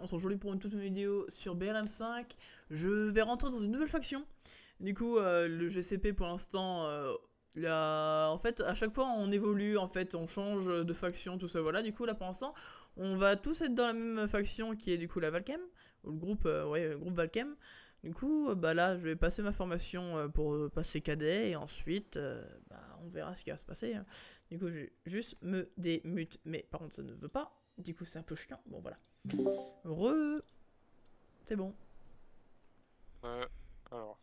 on se retrouve aujourd'hui pour une toute nouvelle vidéo sur BRM5. Je vais rentrer dans une nouvelle faction. Du coup, le GCP pour l'instant, en fait, à chaque fois on évolue, en fait, on change de faction, tout ça, voilà. Du coup, là pour l'instant, on va tous être dans la même faction qui est du coup la Valkem, ou le groupe, le groupe Valkem. Du coup, bah là, je vais passer ma formation pour passer cadet et ensuite, on verra ce qui va se passer. Hein. Du coup, je vais juste me démute, mais par contre, ça ne veut pas. Du coup, c'est un peu chiant. Bon, voilà. C'est bon. Alors,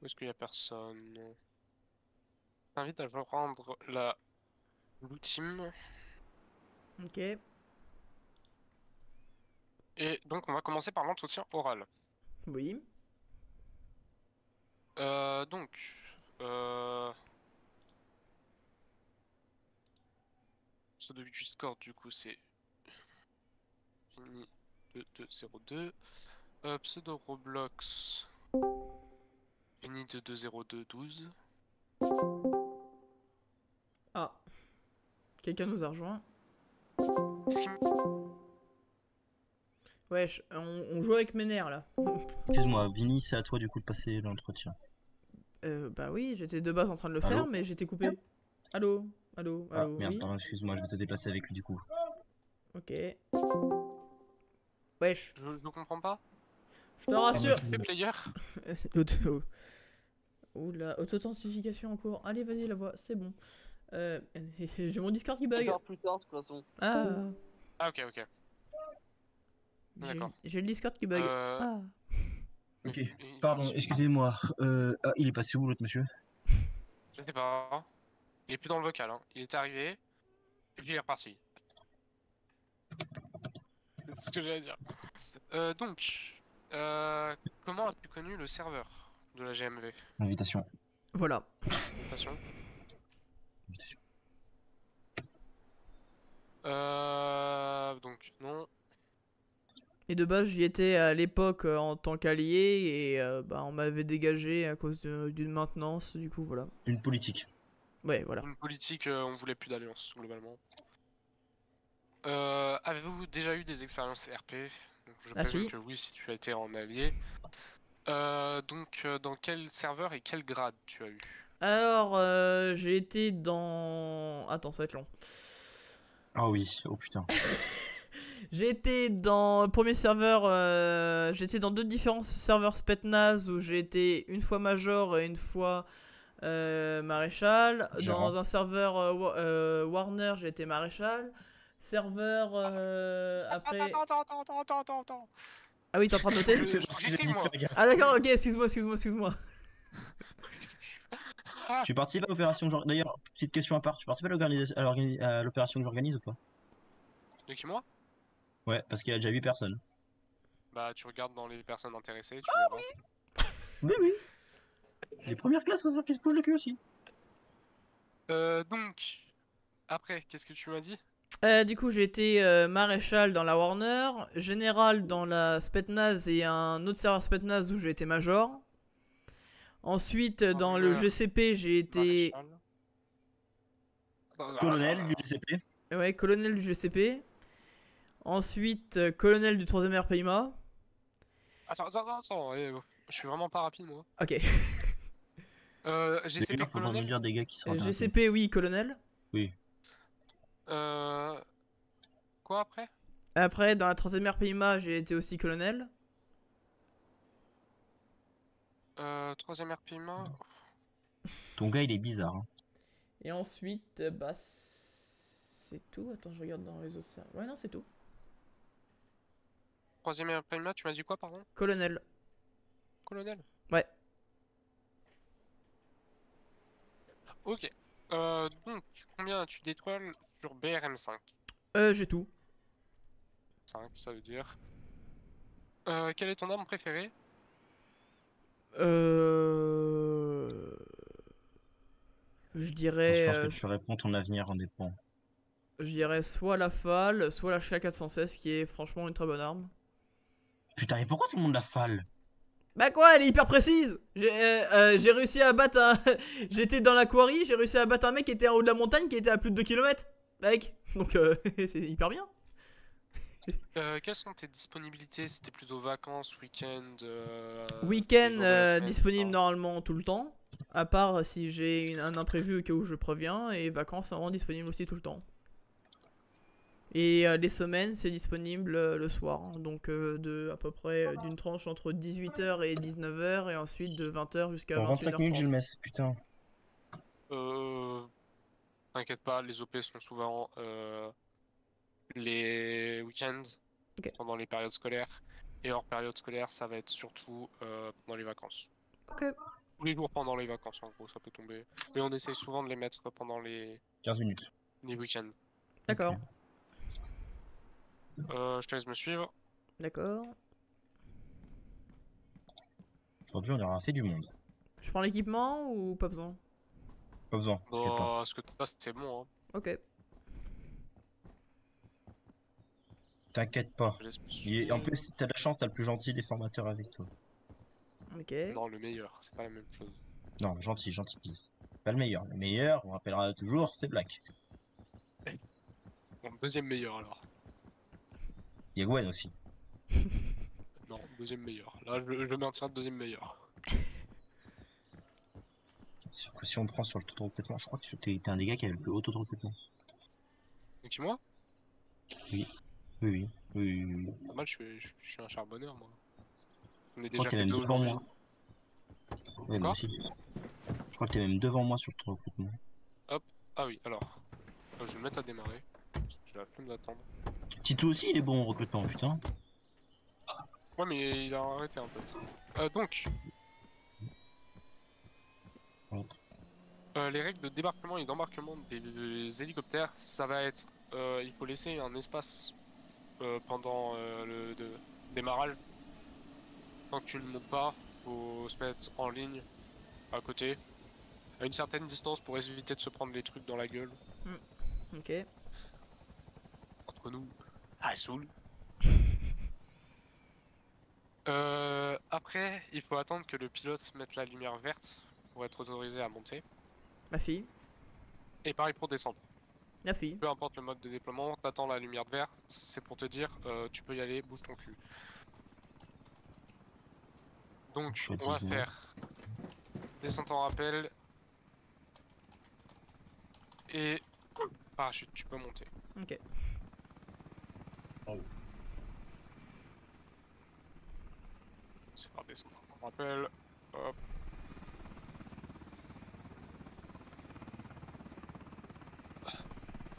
où est-ce qu'il y a personne? Je t'invite à reprendre la Blue Team. Ok. Et donc, on va commencer par l'entretien oral. Oui. Donc, pseudo du Discord, du coup, c'est fini 2202. Pseudo Roblox, fini de 20212. Ah. Quelqu'un nous a rejoint. Wesh, on joue avec mes nerfs là. Excuse-moi, Vini, c'est à toi du coup de passer l'entretien. Bah oui, j'étais de base en train de le Allô faire, mais j'étais coupé. Allô. Allô. Ah Allô. merde, Oui. pardon, excuse-moi, je vais te déplacer avec lui du coup. Ok. Wesh. Je comprends pas. Je te rassure. Fais player. Oula, auto-authentification en cours. Allez, vas-y, la voix, c'est bon. J'ai mon Discord qui bug. Plus tard, de toute façon. Ah. Ah, ok. D'accord. J'ai le Discord qui bug. Ah. Ok, pardon, excusez-moi. Ah, il est passé où l'autre monsieur? Je sais pas. Il est plus dans le vocal, hein. Il est arrivé, et puis il est reparti. C'est ce que j'allais dire. Comment as-tu connu le serveur de la GMV? Invitation. Voilà. Invitation. Invitation. Donc, non. Et de base, j'y étais à l'époque en tant qu'allié et on m'avait dégagé à cause d'une maintenance, du coup, voilà. Une politique. Ouais, voilà. Une politique, on voulait plus d'alliance, globalement. Avez-vous déjà eu des expériences RP? Je présume que oui, si tu as été en allié. Dans quel serveur et quel grade tu as eu? Alors, j'ai été dans... Attends, ça va être long. Ah oui, oh putain. J'ai été dans le premier serveur, j'étais dans deux différents serveurs Spetnaz où j'ai été une fois Major et une fois Maréchal. Gérant. Dans un serveur Warner, j'ai été Maréchal. Serveur après... Attends. Ah oui, t'es en train de noter? Ah d'accord, ok, excuse-moi. Tu participes à l'opération... D'ailleurs, petite question à part, tu participes à l'opération que j'organise ou pas? De qui, moi? Ouais, parce qu'il y a déjà 8 personnes. Bah, tu regardes dans les personnes intéressées, tu verras. Oui. Les premières classes, faut faire qu'ils se bougent le cul aussi. Donc, après, qu'est-ce que tu m'as dit? Du coup, j'ai été Maréchal dans la Warner, Général dans la Spetnaz et un autre serveur Spetnaz où j'ai été Major. Ensuite, dans le GCP, j'ai été... Colonel du GCP. Ouais, colonel du GCP. Ensuite, colonel du 3ème RPIMA. Attends, je suis vraiment pas rapide, moi. Ok. GCP, Faut pas me dire des gars qui sont GCP, oui, colonel. Oui. Quoi après? Après, dans la 3ème RPIMA, j'ai été aussi colonel. 3ème RPIMA. Ton gars, il est bizarre. Hein. Et ensuite, c'est tout. Attends, je regarde dans les autres serveurs. Ouais, non, c'est tout. 3ème RPIMA, tu m'as dit quoi, pardon? Colonel. Colonel? Ouais. Ok. Donc, combien as-tu d'étoiles sur BRM5? J'ai tout. 5, ça veut dire. Quelle est ton arme préférée? Je dirais... Je pense que tu réponds, ton avenir en dépend. Je dirais soit la FAL, soit la HK416 qui est franchement une très bonne arme. Putain, mais pourquoi tout le monde la FAL? Bah quoi, elle est hyper précise. J'ai réussi à battre un... J'étais dans la quarry, j'ai réussi à battre un mec qui était en haut de la montagne qui était à plus de 2 km. Mec, donc c'est hyper bien. Quelles sont tes disponibilités? C'était plutôt vacances, week-end, les Week-end jours de la semaine, disponible enfin. normalement tout le temps. À part si j'ai un imprévu au cas où je préviens. Et vacances vraiment disponible aussi tout le temps. Et les semaines, c'est disponible le soir. Hein. Donc à peu près d'une tranche entre 18h et 19h. Et ensuite de 20h jusqu'à Dans 25 minutes, j'ai le 21h30. mess, putain. T'inquiète pas, les OP sont souvent les week-ends, Ok. pendant les périodes scolaires. Et hors période scolaire, ça va être surtout pendant les vacances. Ok. Tous les jours pendant les vacances, en gros, ça peut tomber. Mais on essaye souvent de les mettre pendant 15 minutes. les week-ends. D'accord. Ok. Je te laisse me suivre. D'accord. Aujourd'hui, on aura fait du monde. Je prends l'équipement ou pas besoin? Pas besoin, t'inquiète pas. Bon, ce que t'as, c'est bon, hein. Ok. T'inquiète pas. Je te laisse me En suivre. plus, si t'as de la chance, t'as le plus gentil des formateurs avec toi. Ok. Non, le meilleur, c'est pas la même chose. Non, gentil, gentil. Pas le meilleur. Le meilleur, on rappellera toujours, c'est Black. Bon, deuxième meilleur alors. Il y a Gwen aussi. Non, deuxième meilleur. Là, je maintiens deuxième meilleur. Sûr que si on prend sur le taux de recrutement, je crois que t'es un des gars qui a le plus haut taux de recrutement. Et qui, moi? Oui, oui, oui. Oui, oui, oui. Pas mal, je suis un charbonneur, moi. On est Je crois déjà que t'es fait même deux devant aujourd'hui. moi. Ouais, moi Quoi? aussi. Je crois que t'es même devant moi sur le taux de recrutement. Hop. Ah oui, alors. Je vais me mettre à démarrer. Parce que j'ai la flemme d'attendre. Tito aussi, il est bon en recrutement, putain. Ouais, mais il a arrêté un peu. Donc, les règles de débarquement et d'embarquement des hélicoptères, ça va être... il faut laisser un espace pendant le démarrage. Tant que tu ne montes pas, faut se mettre en ligne à côté, à une certaine distance pour éviter de se prendre les trucs dans la gueule. Ok. Entre nous, ah, saoul. Après, il faut attendre que le pilote mette la lumière verte pour être autorisé à monter. Ma fille. Et pareil pour descendre. La fille. Peu importe le mode de déploiement, t'attends la lumière verte, c'est pour te dire tu peux y aller, bouge ton cul. Je Donc, suis à on va 19. faire descente en rappel et parachute, tu peux monter. Ok. C'est par descente en rappel. Hop.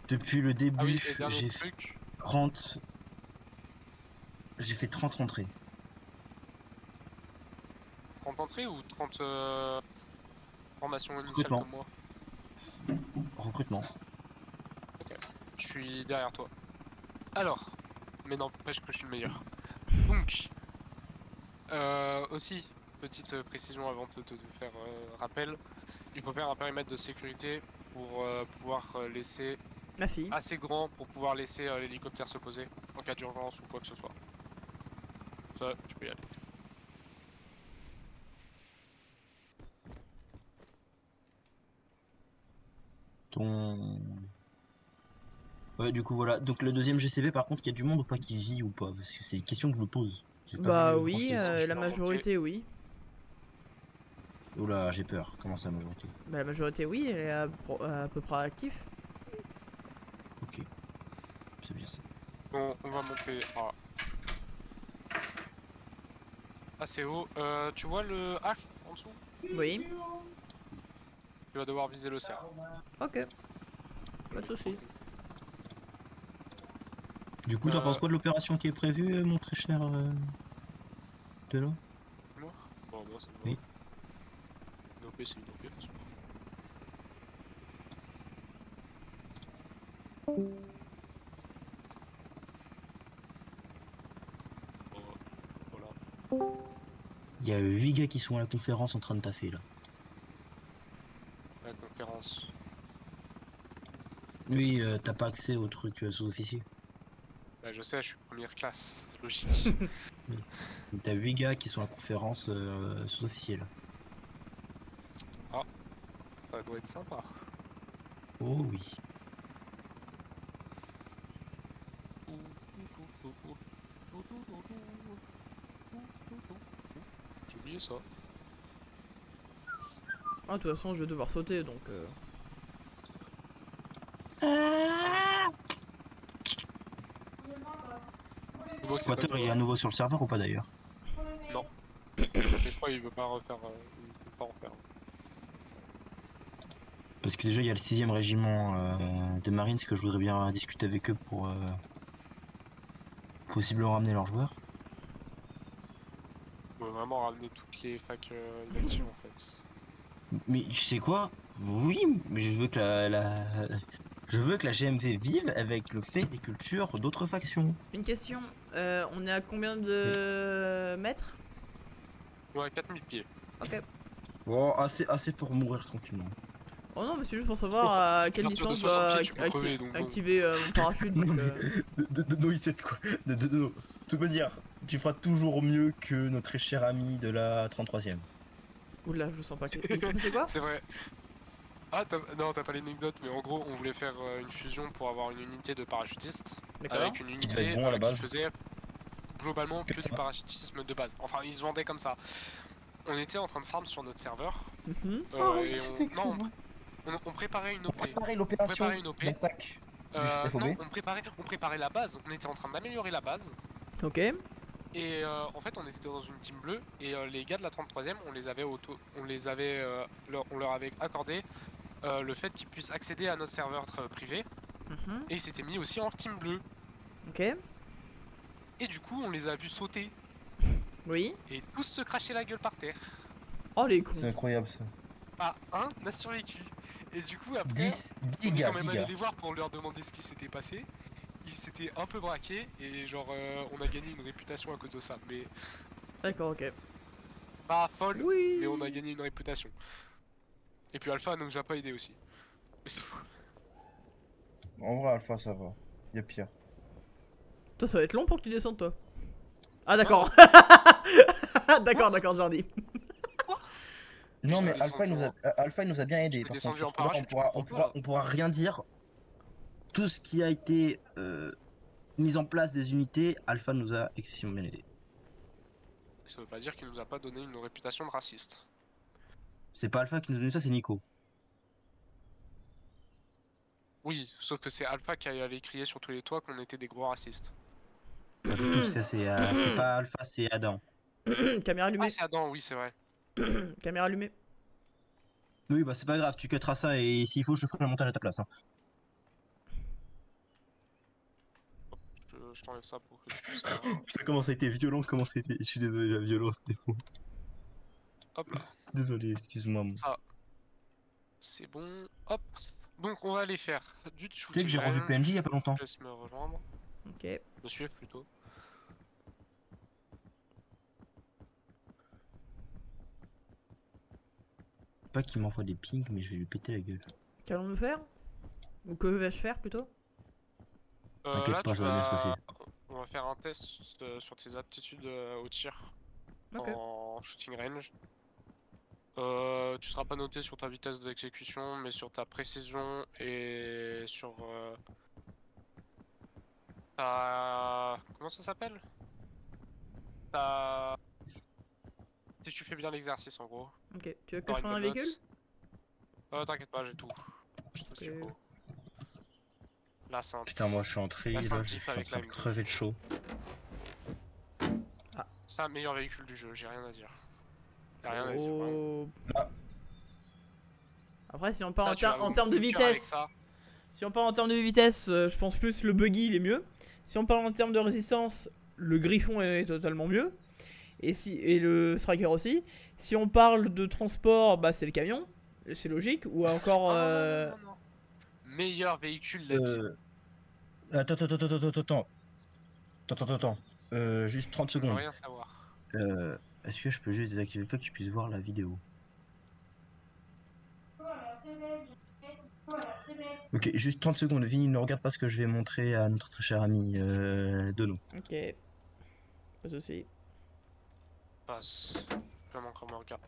Depuis le Ah oui, début, et dernier truc, 30. J'ai fait 30 rentrées. 30 entrées ou 30 formations initiales Recrutement. comme moi? Recrutement. Ok, je suis derrière toi. Alors, mais n'empêche que je suis le meilleur. Donc, aussi, petite précision avant de te faire rappel, il faut faire un périmètre de sécurité pour pouvoir laisser Ma fille. assez grand pour pouvoir laisser l'hélicoptère se poser en cas d'urgence ou quoi que ce soit. Ça, tu peux y aller. Ton. Ouais, du coup, voilà. Donc, le deuxième GCB, par contre, il y a du monde ou pas qui vit ou pas? Parce que c'est une question que je me pose. J'ai pas vu Bah le oui, quantité. Je la vais remonter. majorité oui. Oula, j'ai peur. Comment ça, majorité? Bah la majorité oui, elle est à peu près active. Ok. C'est bien ça. Bon, on va monter assez haut. Tu vois le H en dessous? Oui. Tu vas devoir viser le cerf. Ok. Pas de soucis. Du coup, t'en penses quoi de l'opération qui est prévue, mon très cher Delo? Moi? Bon, moi ça me va. Oui. Une OP, c'est une OP, de toute façon. Bon, voilà. Il y a 8 gars qui sont à la conférence en train de taffer là. La conférence. Oui, t'as pas accès au truc sous-officier. Bah, je sais, je suis première classe, c'est logique. Oui. Donc, t'as 8 gars qui sont à la conférence sous-officier là. Ça doit être sympa. Oh oui. oublié ça. Ah, de toute façon, je vais devoir sauter donc. Je vois que c'est pas Quater, il est à nouveau sur le serveur ou pas d'ailleurs? Non. Mais je crois qu'il veut pas refaire. Il veut pas refaire. Parce que déjà il y a le 6ème régiment de Marines que je voudrais bien discuter avec eux pour possiblement ramener leurs joueurs. On veut vraiment ramener toutes les facs inactives en fait. Mais tu sais quoi? Oui, mais je veux que je veux que la GMV vive avec le fait des cultures d'autres factions. Une question, on est à combien de mètres? Ouais, 4000 pieds. Ok. Bon, assez pour mourir tranquillement. Oh non, mais c'est juste pour savoir à quelle À partir de distance 60 dois pieds, tu peux crever, donc bon. activer mon parachute. Non, Donc, mais de il sait de quoi. De toute manière, tu feras toujours mieux que notre très cher ami de la 33ème. Oula, je le sens pas. C'est quoi? C'est vrai. Ah, non, t'as pas l'anecdote, mais en gros, on voulait faire une fusion pour avoir une unité de parachutistes D'accord. avec une devait unité être bon à la qui base. faisait globalement que Que du ça. parachutisme de base. Enfin, ils se vendaient comme ça. On était en train de farm sur notre serveur. Mhm. Et on préparait une OP. Préparer On l'opération préparait une OP. d'attaque du FOB. Non, on préparait la base. On était en train d'améliorer la base. Ok. Et en fait, on était dans une team bleue. Et les gars de la 33ème, on leur avait accordé le fait qu'ils puissent accéder à notre serveur privé. Mhm. Et ils s'étaient mis aussi en team bleue. Ok. Et du coup, on les a vus sauter. Oui. Et tous se cracher la gueule par terre. Oh les cons. C'est incroyable ça. Pas un n'a survécu. Et du coup, après, 10 on est gars, quand même 10 allé gars. les voir pour leur demander ce qui s'était passé. Ils s'étaient un peu braqués et genre on a gagné une réputation à cause de ça. Mais D'accord, ok. pas folle, Oui. mais on a gagné une réputation. Et puis Alpha ne nous a pas aidé aussi. Mais c'est fou. En vrai, Alpha, ça va. Y a pire. Toi, ça va être long pour que tu descendes, toi. Ah, d'accord. D'accord, Jordi. Non, je mais suis Alpha, il nous a bien aidé. suis Par descendu contre, en sur ce coup-là, parachute, tu comprends, on pourra rien dire. Tout ce qui a été mis en place des unités, Alpha nous a excessivement bien aidé. Ça veut pas dire qu'il nous a pas donné une réputation de raciste. C'est pas Alpha qui nous a donné ça, c'est Nico. Oui, sauf que c'est Alpha qui allait crier sur tous les toits qu'on était des gros racistes. Pas du tout, c'est pas Alpha, c'est Adam. Caméra Ah, allumée. c'est Adam, oui, c'est vrai. Caméra allumée. Oui, bah c'est pas grave, tu cutteras ça et s'il faut, je ferai le montage à ta place. Hein. Je t'enlève ça pour que tu puisses. Putain, comment ça a été violent, comment ça a été. Je suis désolé, la violence des mots. Hop là. Désolé, excuse-moi. Ça, c'est bon. Hop. Donc on va aller faire du Tu sais shooting que j'ai revu range. PNJ il y a pas longtemps. Laisse me rejoindre. Ok. Me suivre plutôt. Pas qu'il m'envoie des pings, mais je vais lui péter la gueule. Qu'allons-nous faire? Ou que vais-je faire plutôt? T'inquiète Là, pas, ça va bien se passer. on va faire un test sur tes aptitudes au tir Ok. en shooting range. Tu seras pas noté sur ta vitesse d'exécution, mais sur ta précision et sur ta... Comment ça s'appelle? Ta... Si tu fais bien l'exercice en gros. Ok. Tu veux que T'auras je une prenne un bonne véhicule? note. T'inquiète pas, j'ai tout. J'ai tout ce qu'il Ok. faut. La Sainte. Putain, moi je suis en tri, La là, Sainte je Jeep suis en avec train la de M2. crever de chaud. C'est un meilleur véhicule du jeu, j'ai rien à dire. Y'a rien à dire, vraiment. Oh. Ah. Après, si on part Ça, tu vas en me termes de cœur avec vitesse, ça. si on parle en termes de vitesse, je pense plus le buggy il est mieux. Si on parle en termes de résistance, le griffon est totalement mieux. Et le striker aussi. Si on parle de transport, bah c'est le camion, c'est logique. Ou encore. Non. Meilleur véhicule de la vie. Attends. Juste 30 Je ne veux secondes. rien savoir. Est-ce que je peux juste désactiver le fait que tu puisses voir la vidéo? Ok, juste 30 secondes. Vinny, ne regarde pas ce que je vais montrer à notre très cher ami Dono. Ok. Pas de soucis. Passe. Comme encore me regarde.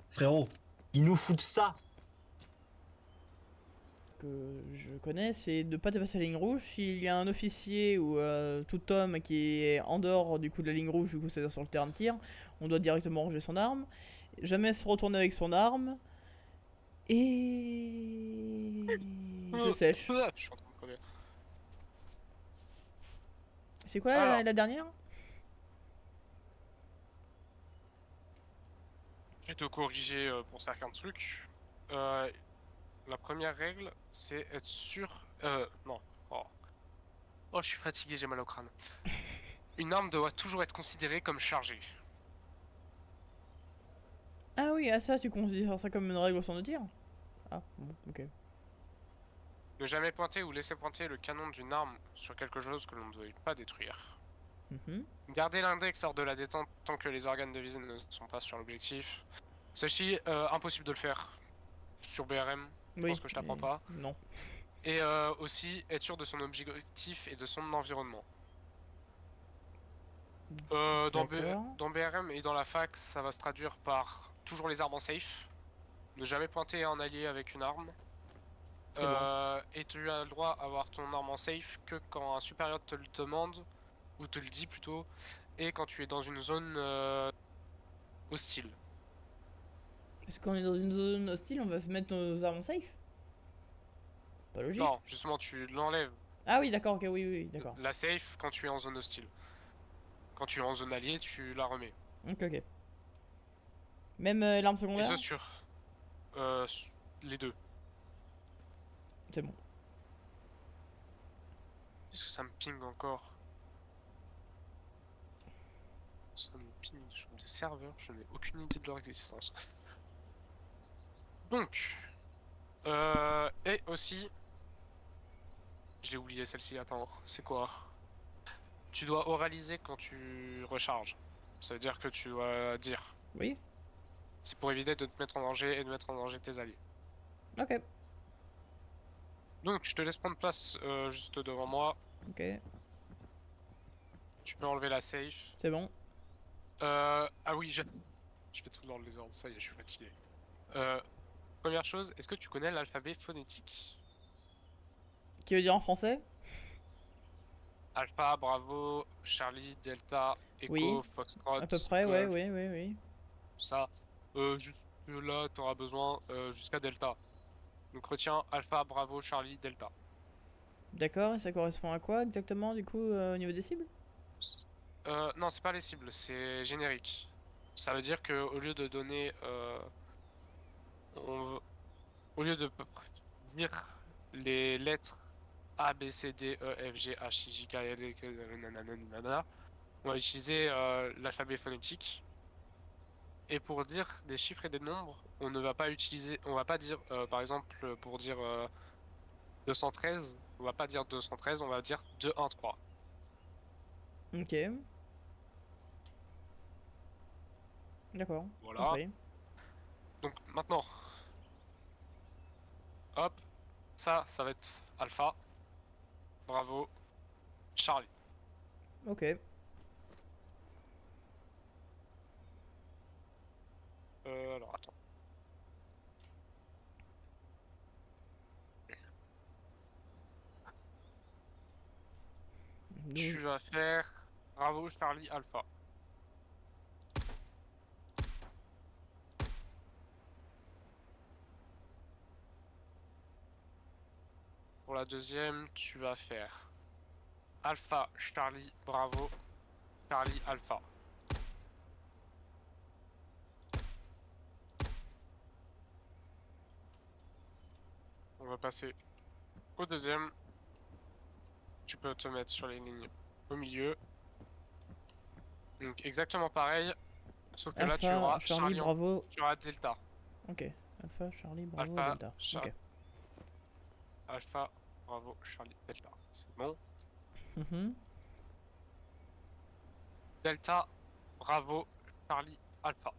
Frérot, ils nous foutent ça! que je connais, c'est de pas dépasser la ligne rouge. S'il y a un officier ou tout homme qui est en dehors du coup de la ligne rouge, du coup c'est-à-dire sur le terrain de tir, on doit directement ranger son arme. Jamais se retourner avec son arme. Et... Je sèche. Je suis en train de crever. C'est quoi Alors. la dernière? Je vais te corriger pour certains trucs. La première règle, c'est être sûr. Non. Oh. Oh, je suis fatigué, j'ai mal au crâne. Une arme doit toujours être considérée comme chargée. Ah oui, ça tu considères ça comme une règle au centre de tir? Ah, bon, ok. Ne jamais pointer ou laisser pointer le canon d'une arme sur quelque chose que l'on ne veut pas détruire. Mhm. Garder l'index hors de la détente tant que les organes de visée ne sont pas sur l'objectif. Ceci, impossible de le faire sur BRM. Je pense que je t'apprends pas. Non. Et aussi être sûr de son objectif et de son environnement. Dans BRM et dans la fac, ça va se traduire par toujours les armes en safe. Ne jamais pointer un allié avec une arme. Et tu as le droit d'avoir ton arme en safe que quand un supérieur te le demande, ou te le dit plutôt, et quand tu es dans une zone hostile. Parce qu'on est dans une zone hostile, on va se mettre nos armes en safe? Pas logique. Non, justement, tu l'enlèves. Ah oui, d'accord, ok, oui, d'accord. La safe quand tu es en zone hostile. Quand tu es en zone alliée, tu la remets. Ok. Même l'arme Et secondaire? ça sur les deux. C'est bon. Est-ce que ça me ping encore? Ça me ping sur des serveurs, je n'ai aucune idée de leur existence. Donc, et aussi, je l'ai oublié celle-ci, attends, c'est quoi? Tu dois oraliser quand tu recharges. Ça veut dire que tu dois dire. Oui? C'est pour éviter de te mettre en danger et de mettre en danger tes alliés. Ok. Donc, je te laisse prendre place juste devant moi. Ok. Tu peux enlever la safe. C'est bon. Ah oui, je fais tout dans le désordre, ça y est, je suis fatigué. Première chose, est-ce que tu connais l'alphabet phonétique? Qui veut dire en français? Alpha, Bravo, Charlie, Delta, Echo, Oui. Foxtrot, À peu près, ouais, Golf, oui. tout ça. Juste là, tu auras besoin jusqu'à Delta. Donc retiens Alpha, Bravo, Charlie, Delta. D'accord, et ça correspond à quoi exactement du coup au niveau des cibles? Non, c'est pas les cibles, c'est générique. Ça veut dire que au lieu de donner, au lieu de dire les lettres A, B, C, D, E, F, G, H, I, J, K, L, M, N, on va utiliser l'alphabet phonétique. Et pour dire des chiffres et des nombres, on ne va pas utiliser, on va pas dire, par exemple, pour dire 213, on va pas dire 213, on va dire 213. Ok. D'accord. Voilà. Compris. Donc maintenant, hop, ça va être Alpha, Bravo, Charlie. Ok. Alors attends. Tu vas faire Bravo, Charlie, Alpha. Pour la deuxième, tu vas faire Alpha, Charlie, Bravo, Charlie, Alpha. On va passer au deuxième. Tu peux te mettre sur les lignes au milieu. Donc exactement pareil, sauf que là tu Alpha, auras Charlie, Bravo. tu auras Delta. Ok. Alpha, Charlie, Bravo, Alpha, Delta. Ok. Alpha, Bravo, Charlie, Delta. C'est bon. Mhm. Delta, Bravo, Charlie, Alpha.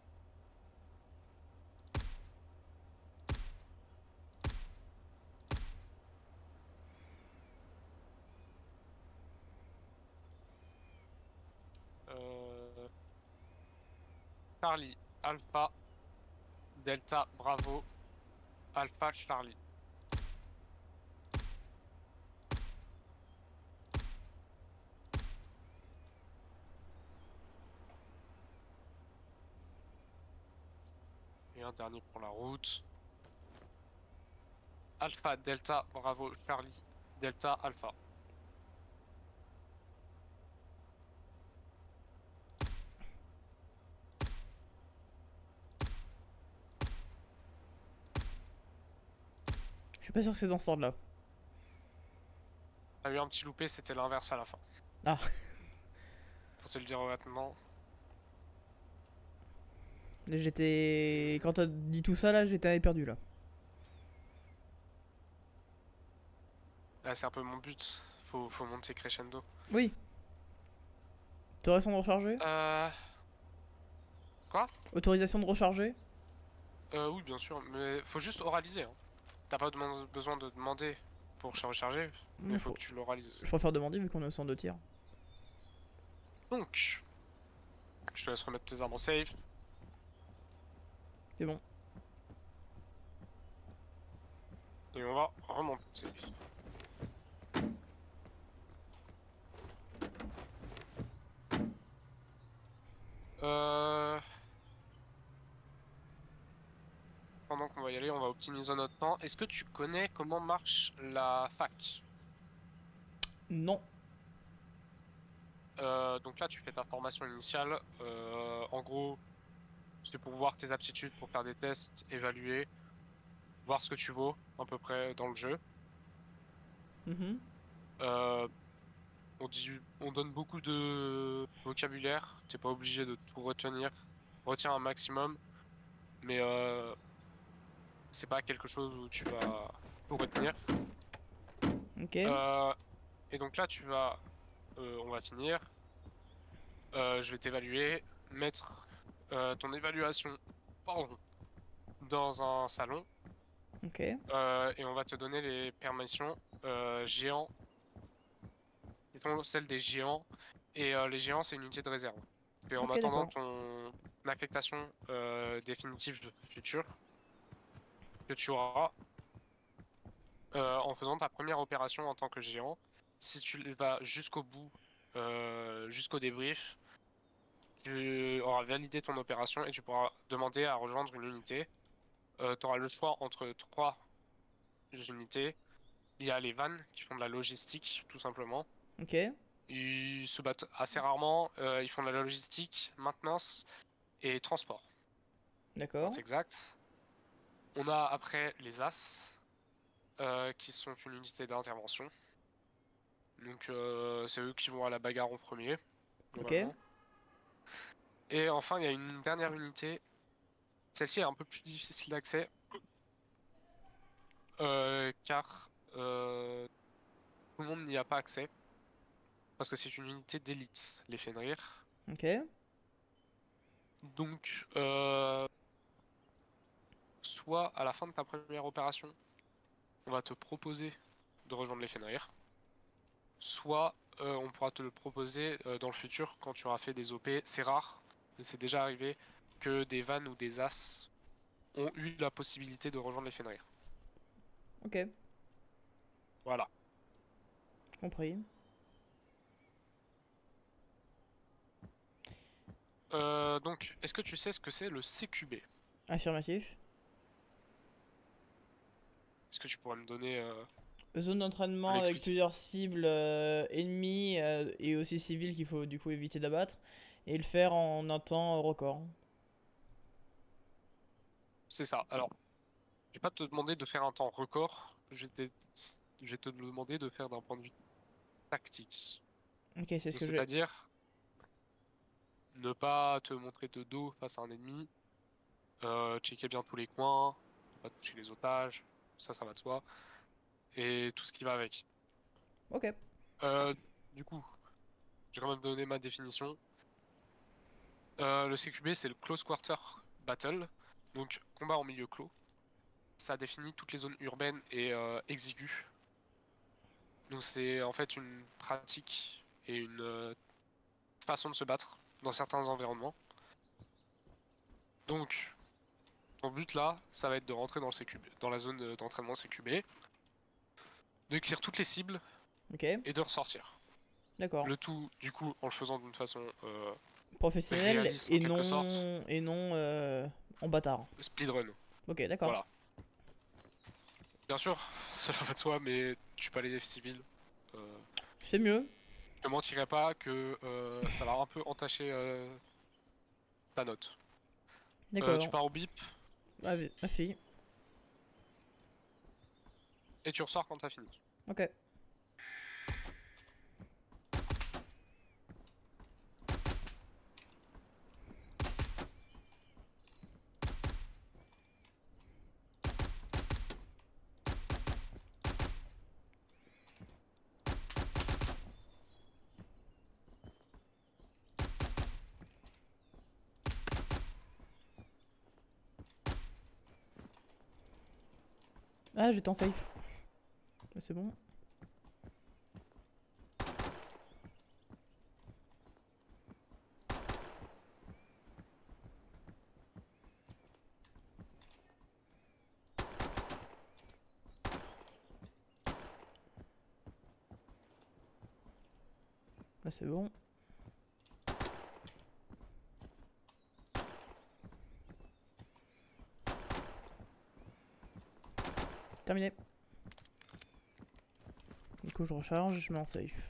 Charlie, Alpha, Delta, Bravo, Alpha, Charlie. Et un dernier pour la route. Alpha, Delta, Bravo, Charlie, Delta, Alpha. Je suis pas sûr que c'est dans ce ordre-là. T'as eu un petit loupé, c'était l'inverse à la fin. Ah. Pour te le dire maintenant. J'étais... Quand t'as dit tout ça, là, j'étais perdu, là. Là, c'est un peu mon but. Faut monter crescendo. Oui. Autorisation de recharger? Quoi? Autorisation de recharger? Oui, bien sûr, mais faut juste oraliser. Hein. T'as pas besoin de demander pour recharger, mais faut que tu l'oralises. Je préfère demander vu qu'on est au centre de tir. Donc, je te laisse remettre tes armes en safe. C'est bon. Et on va remonter. Pendant qu'on va y aller, on va optimiser notre temps. Est-ce que tu connais comment marche la fac? Non. Donc là, tu fais ta formation initiale. En gros, c'est pour voir tes aptitudes, pour faire des tests, évaluer, voir ce que tu vaux à peu près dans le jeu. Mhm. On donne beaucoup de vocabulaire. T'es pas obligé de tout retenir. Retiens un maximum, mais c'est pas quelque chose où tu vas tout retenir. Ok. Et donc là, on va finir. Je vais t'évaluer, mettre ton évaluation, pardon, dans un salon. Ok. Et on va te donner les permissions géants. Qui sont celles des géants. Et les géants, c'est une unité de réserve. Et en Ok, attendant d'accord. ton affectation définitive future, que tu auras en faisant ta première opération en tant que géant, si tu vas jusqu'au bout, jusqu'au débrief, tu auras validé ton opération et tu pourras demander à rejoindre une unité. Tu auras le choix entre 3 unités. Il y a les vannes qui font de la logistique, tout simplement. Ok. Ils se battent assez rarement. Ils font de la logistique, maintenance et transport, pour D'accord. être exact. On a après les As, qui sont une unité d'intervention. Donc c'est eux qui vont à la bagarre en premier, Ok. globalement. Et enfin, il y a une dernière unité. Celle-ci est un peu plus difficile d'accès, car tout le monde n'y a pas accès. Parce que c'est une unité d'élite, les Fenrir. Ok. Donc, soit à la fin de ta première opération, on va te proposer de rejoindre les Fenrir. Soit on pourra te le proposer dans le futur quand tu auras fait des OP. C'est rare, mais c'est déjà arrivé que des vannes ou des as ont eu la possibilité de rejoindre les Fenrir. Ok. Voilà. Compris. Donc, est-ce que tu sais ce que c'est le CQB? Affirmatif. Est-ce que tu pourrais me donner Zone d'entraînement avec l'expliquer? plusieurs cibles ennemies et aussi civiles qu'il faut du coup éviter d'abattre. Et le faire en un temps record. C'est ça. Alors, je vais pas te demander de faire un temps record. Je vais te demander de faire d'un point de vue tactique. Ok, c'est ce Donc, que j'ai. c'est-à-dire ne pas te montrer de dos face à un ennemi, checker bien tous les coins, ne pas toucher les otages, ça va de soi, et tout ce qui va avec. Ok. Euh, du coup, je vais quand même donner ma définition. Le CQB, c'est le Close Quarter Battle, donc combat en milieu clos. Ça définit toutes les zones urbaines et exiguës. Donc c'est en fait une pratique et une façon de se battre dans certains environnements. Donc, ton but là, ça va être de rentrer dans le CQB, dans la zone d'entraînement CQB, de clear toutes les cibles Ok. et de ressortir. D'accord. Le tout, du coup, en le faisant d'une façon Professionnel réaliste en quelque sorte. et non En bâtard. speedrun. Ok, d'accord. Voilà. Bien sûr, cela va de soi, mais tu peux aller civil. C'est mieux. Je te mentirais pas que ça va un peu entacher ta note. Tu D'accord. pars au bip Ma fille. et tu ressors quand t'as fini. Ok. Ah, j'étais en safe. C'est bon. Là, c'est bon. Terminé. Du coup, je recharge, je mets en safe.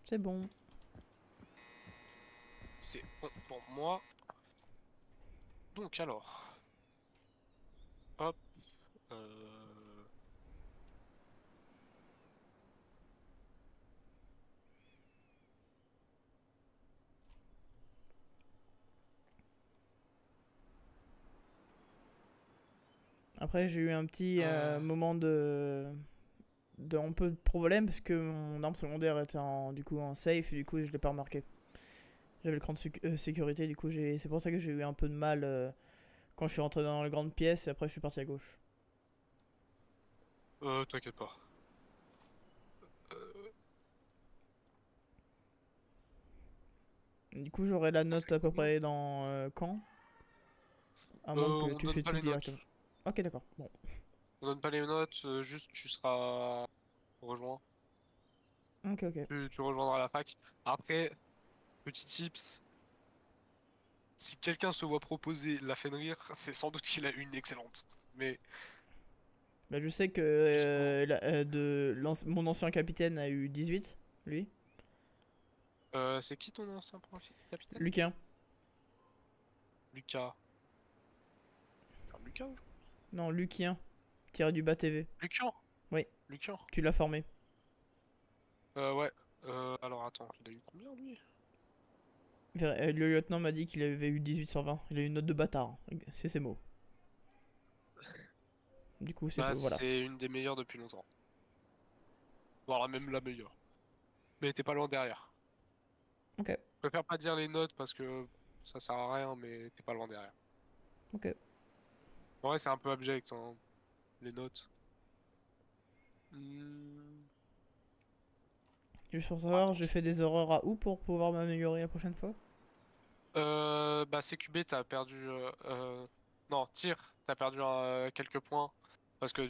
C'est bon. C'est bon pour moi. Donc alors. Hop. Après, j'ai eu un petit moment de un peu de problème parce que mon arme secondaire était du coup en safe et du coup je l'ai pas remarqué. J'avais le cran de sécurité, du coup c'est pour ça que j'ai eu un peu de mal quand je suis rentré dans les grandes pièces et après je suis parti à gauche. T'inquiète pas. Euh, Du coup j'aurai la c'est note à peu combien près dans quand? À moins que On tu donne fais pas tout les notes. directement. Ok, d'accord. Bon. On donne pas les notes, juste tu seras rejoint. Ok, ok. Tu rejoindras la fac. Après, petit tips, si quelqu'un se voit proposer la Fenrir, c'est sans doute qu'il a eu une excellente. Mais Bah, je sais que juste pour... mon ancien capitaine a eu 18, lui. C'est qui ton ancien capitaine? Lucas. Lucas. Enfin, Lucas ou Non, Lucien. Tiré du bas TV. Lucian? Oui, Lucian? tu l'as formé. Ouais. Alors attends, il a eu combien lui? Le lieutenant m'a dit qu'il avait eu 18 sur 20. Il a eu une note de bâtard. C'est ses mots. Du coup, c'est Bah voilà. c'est une des meilleures depuis longtemps. Voire même la meilleure. Mais t'es pas loin derrière. Ok, Je préfère pas dire les notes parce que ça sert à rien, mais t'es pas loin derrière. ok. En vrai c'est un peu abject, hein, les notes. Hmm. Juste pour savoir, Attends, j'ai fait des erreurs à où pour pouvoir m'améliorer la prochaine fois? Bah CQB t'as perdu non tir t'as perdu quelques points parce que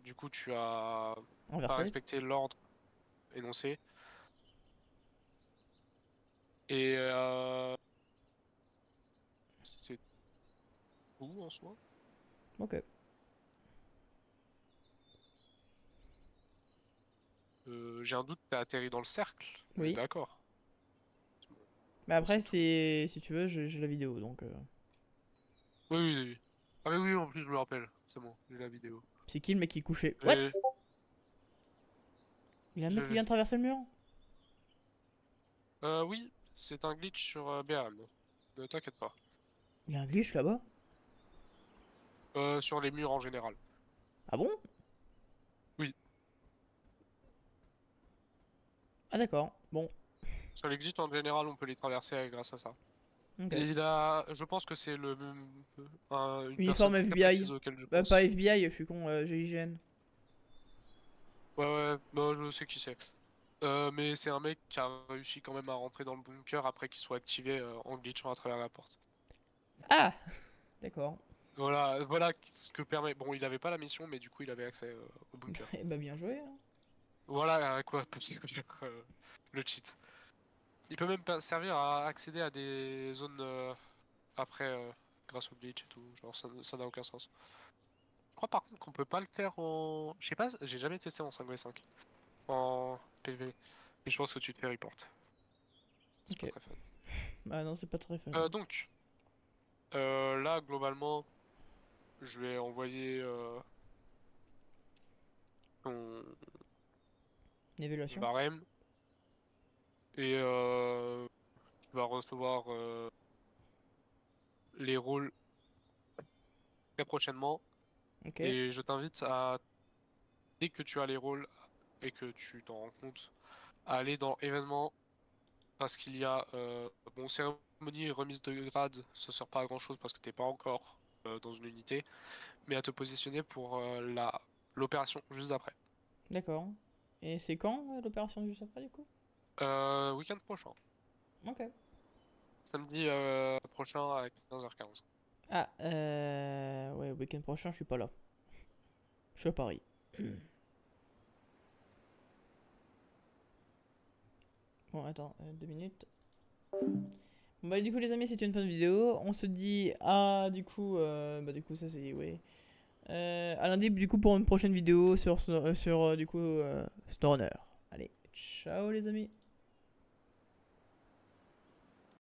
du coup tu as pas Inversé? respecté l'ordre énoncé et c'est tout en soi. Ok. J'ai un doute, t'as atterri dans le cercle, on est Oui. d'accord. Mais Bon, après, c'est tout. si tu veux, j'ai la vidéo donc. Oui. Ah mais oui en plus je me rappelle, c'est bon, j'ai la vidéo. C'est qui le mec qui est couché? What? Et Il y a un je mec qui l'ai. vient de traverser le mur? Oui, c'est un glitch sur BRM. Ne t'inquiète pas. Il y a un glitch là-bas? Sur les murs en général. Ah bon? Oui, Ah d'accord. Bon. sur les glitches en général on peut les traverser grâce à ça. Ok. Et je pense que c'est une personne Uniforme très FBI. précise auquel je Bah, pas pense. FBI, je suis con, GIGN. Ouais, bah, je sais qui c'est. Mais c'est un mec qui a réussi quand même à rentrer dans le bunker après qu'il soit activé en glitchant à travers la porte. Ah! D'accord. Voilà ce que permet. Bon, il avait pas la mission, mais du coup, il avait accès au bunker. Eh bah, bien joué, hein. Voilà à quoi peut servir le cheat. Il peut même servir à accéder à des zones après grâce au glitch et tout. Genre ça n'a aucun sens. Je crois par contre qu'on peut pas le faire en. Je sais pas, j'ai jamais testé en 5v5. En PV. Et je pense que tu te fais report. C'est pas Ok. très fun. Bah non, c'est pas très fun. Donc, là globalement, je vais envoyer ton Une évaluation. barème. Et tu vas recevoir les rôles très prochainement. Ok. Et je t'invite à, dès que tu as les rôles et que tu t'en rends compte, à aller dans événements parce qu'il y a bon cérémonie et remise de grade, ça sert pas à grand chose parce que t'es pas encore dans une unité, mais à te positionner pour l'opération juste après. D'accord. Et c'est quand l'opération du Safra du coup? Week-end prochain, Ok. samedi prochain à 15h15. Ah, ouais, week-end prochain, je suis pas là. Je suis à Paris. Bon, attends, 2 minutes. Bon, bah, du coup, les amis, c'était une fin de vidéo. On se dit bah, du coup, ça c'est, ouais. À lundi, du coup, pour une prochaine vidéo sur, du coup, Stoner. Allez, ciao les amis.